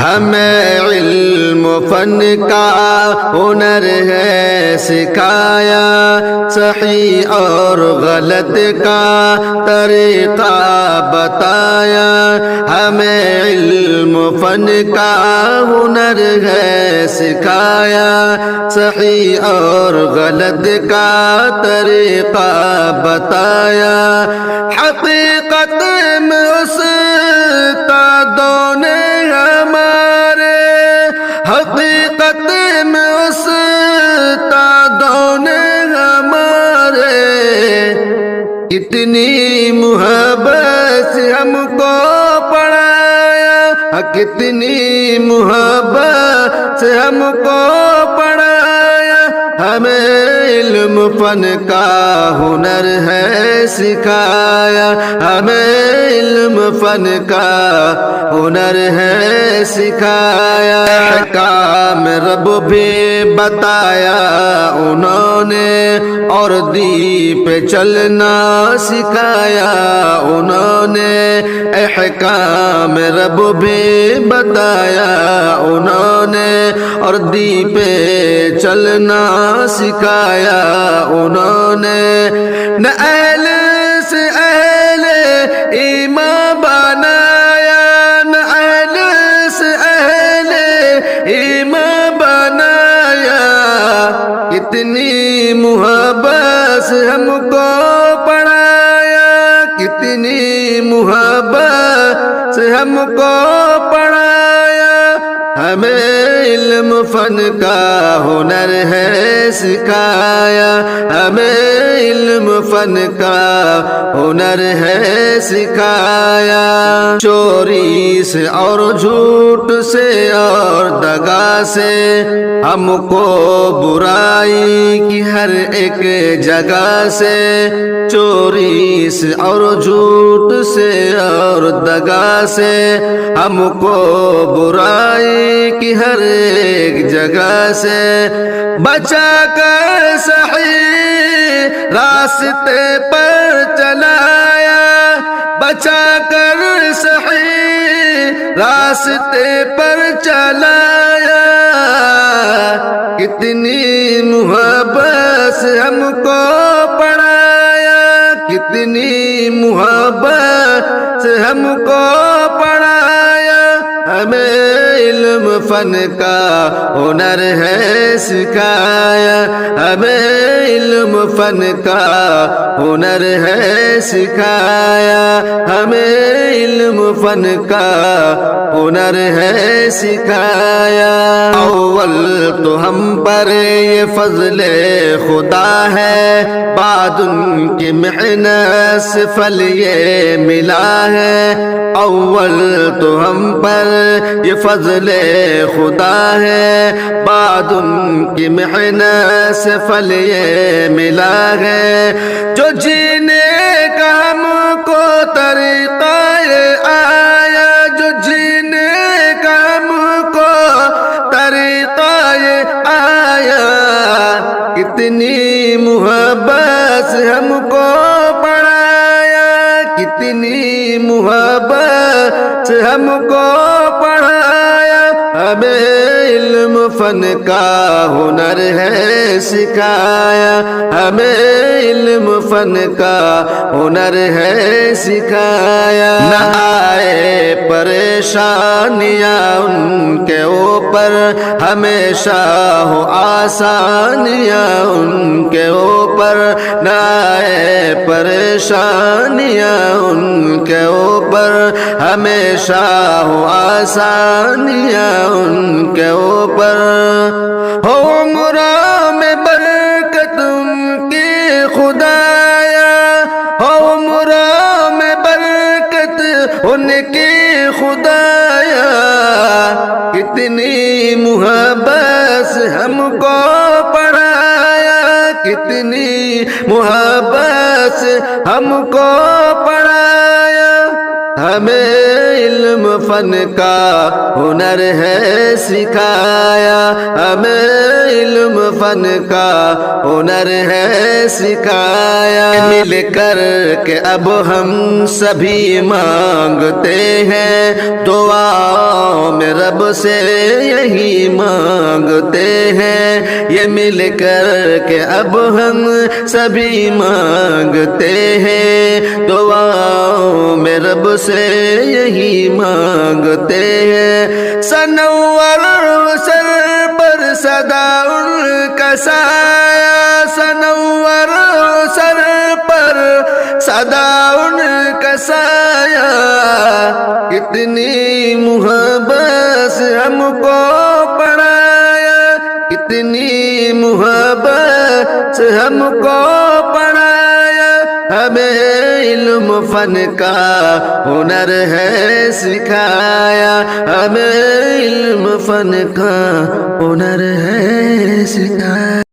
ہمیں علم فن کا ہنر ہے سکھایا، صحیح اور غلط کا طریقہ بتایا۔ ہمیں علم فن کا ہنر ہے سکھایا، صحیح اور غلط کا طریقہ بتایا۔ حقیقت میں استادوں نے ہمارے، حقیقت میں استادوں نے ہمارے کتنی محبت سے ہم کو پڑھایا، کتنی محبت سے ہم کو پڑھایا۔ ہمیں علم فن کا ہنر ہے سکھایا، ہمیں علم فن کا ہنر ہے سکھایا۔ احکام رب بھی بتایا انہوں نے، اور دین پہ چلنا سکھایا انہوں نے۔ احکام رب بھی بتایا انہوں نے، اور دین پہ چلنا سکھایا انہوں نے۔ نہ اہل سے اہل ایمان بنایا، نہ اہل سے اہل ایمان بنایا۔ کتنی محبت سے ہم کو پڑھایا، کتنی محبت سے ہم کو پڑھایا۔ ہمیں علم فن کا ہنر ہے سکھایا، ہمیں علم فن کا ہنر ہے سکھایا۔ چوری سے اور جھوٹ سے اور دغا سے ہم کو برائی کی ہر ایک جگہ سے، چوری سے اور جھوٹ سے اور دغا سے ہم کو برائی کی ہر ایک جگہ سے بچا کر صحیح راستے پر چلایا، بچا کر صحیح راستے پر چلایا۔ کتنی محبت سے ہم کو پڑھایا، کتنی محبت سے ہم کو پڑھایا۔ ہمیں علم فن کا ہنر ہے سکھایا، ہمیں علم فن کا ہنر ہے سکھایا، ہمیں علم فن کا ہنر ہے سکھایا۔ اول تو ہم پر یہ فضل خدا ہے، بعد ان کی محنت سے پھل یہ ملا ہے۔ اول تو ہم پر یہ فضل خدا ہے، بعد ان کی محنت سے پھل یہ ملا ہے۔ جو جینے کا ہم کو طریقہ یہ آیا، جو جینے کا ہم کو طریقہ یہ آیا۔ کتنی محبت سے ہم کو پڑھایا، کتنی محبت سے ہم کو پڑھایا۔ ہمیں علم فن کا ہنر ہے سکھایا، ہمیں علم فن کا ہنر ہے سکھایا۔ نہ آئے پریشانیاں ان کے اوپر، ہمیشہ ہو آسانیاں ان کے اوپر۔ نہ آئے پریشانیاں ان کے اوپر، ہمیشہ ہو آسانیاں ان کے اوپر۔ ہو عمروں میں برکت ان کی خدایا، ہو عمروں میں برکت ان کی خدایا۔ کتنی محبت سے ہم کو پڑھایا، کتنی محبت سے ہم کو پڑھایا۔ ہمیں علم فن کا ہنر ہے سکھایا، ہمیں علم فن کا ہنر ہے سکھایا، مل کر کے اب ہم سبھی مانگتے ہیں دعا میں رب سے یہی مانگتے ہیں، یہ مل کر کے اب ہم سبھی مانگتے ہیں دعا میں رب سے یہی مانگتے ہیں۔ سنور سر پر صدا ان کا سایہ، سنور سر پر صدا ان کا سایہ، کتنی محبت سے ہم کو پڑھایا، کتنی محبت سے ہم کو پڑھایا، ہمیں علم فن کا ہنر ہے سکھایا، ہمیں علم فن کا ہنر ہے سکھایا۔